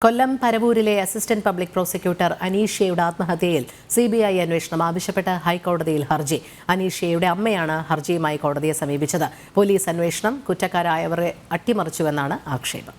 കൊല്ലം പരവൂരിലെ assistant public prosecutor അനീഷയുടെ ആത്മഹത്യയിൽ CBI അന്വേഷണം ആവശ്യപ്പെട്ട് ഹൈക്കോടതിയിൽ ഹർജി. അനീഷയുടെ അമ്മയാണ് ഹർജിയുമായി കോടതിയെ സമീപിച്ചത്. പോലീസ് അന്വേഷണം കുറ്റക്കാരായവരെ അട്ടിമറിച്ചുവെന്നാണ് ആക്ഷേപം.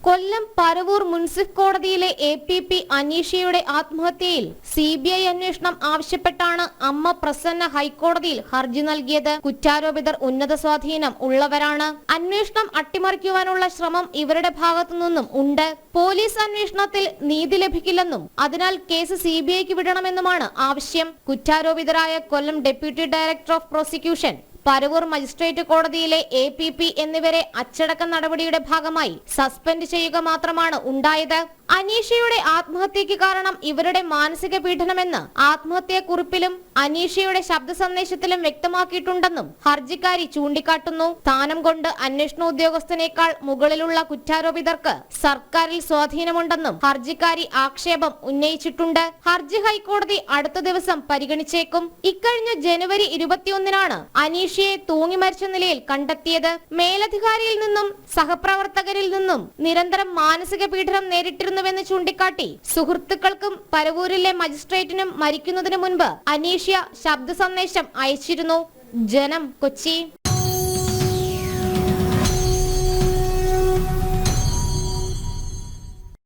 കൊല്ലം പരവൂർ മുൻസിഫ് കോടതിയിലെ APP അനീഷയുടെ ആത്മഹത്യയിൽ CBI അന്വേഷണം ആവശ്യപ്പെട്ടാണ് അമ്മ പ്രസന്ന ഹൈക്കോടതിയിൽ ഹർജി നൽകിയത്. കുറ്റാരോപിതർ ഉന്നത സ്വാധീനം ഉള്ളവരാണ്. അന്വേഷണം അട്ടിമറിക്കുവാനുള്ള ശ്രമം ഇവരുടെ ഭാഗത്തു നിന്നും ഉണ്ട്. പോലീസ് അന്വേഷണത്തിൽ നീതി ലഭിക്കില്ലെന്നും അതിനാൽ കേസ് CBIക്ക് വിടണമെന്നുമാണ് ആവശ്യം. കുറ്റാരോപിതരായ Kollam deputy director of prosecution, Paravur magistrate കോടതിയിലെ APP എന്നിവരെ അച്ചടക്ക നടപടിയുടെ ഭാഗമായി സസ്പെൻഡ് ചെയ്യുക മാത്രമാണ് ഉണ്ടായത്. അനീഷയുടെ ആത്മഹത്യക്ക് കാരണം ഇവരുടെ മാനസിക പീഡനമെന്ന് ആത്മഹത്യാക്കുറിപ്പിലും അനീഷയുടെ ശബ്ദ സന്ദേശത്തിലും വ്യക്തമാക്കിയിട്ടുണ്ടെന്നും ഹർജിക്കാരി ചൂണ്ടിക്കാട്ടുന്നു. സ്ഥാനം കൊണ്ട് അന്വേഷണ ഉദ്യോഗസ്ഥനേക്കാൾ മുകളിലുള്ള കുറ്റാരോപിതർക്ക് സർക്കാരിൽ സ്വാധീനമുണ്ടെന്നും ഹർജിക്കാരി ആക്ഷേപം ഉന്നയിച്ചിട്ടുണ്ട്. ഹർജി ഹൈക്കോടതി അടുത്ത ദിവസം പരിഗണിച്ചേക്കും. ഇക്കഴിഞ്ഞ ജനുവരി 21-നാണ് അനീഷയെ തൂങ്ങി മരിച്ച നിലയിൽ കണ്ടെത്തിയത്. മേലധികാരിയിൽ നിന്നും സഹപ്രവർത്തകരിൽ നിന്നും നിരന്തരം മാനസിക പീഡനം നേരിട്ടിരുന്നുവെന്ന് ചൂണ്ടിക്കാട്ടി സുഹൃത്തുക്കൾക്കും പരവൂരിലെ മജിസ്ട്രേറ്റിനും മരിക്കുന്നതിന് മുൻപ് അനീഷ ശബ്ദ സന്ദേശം അയച്ചിരുന്നു. ജനം, കൊച്ചി.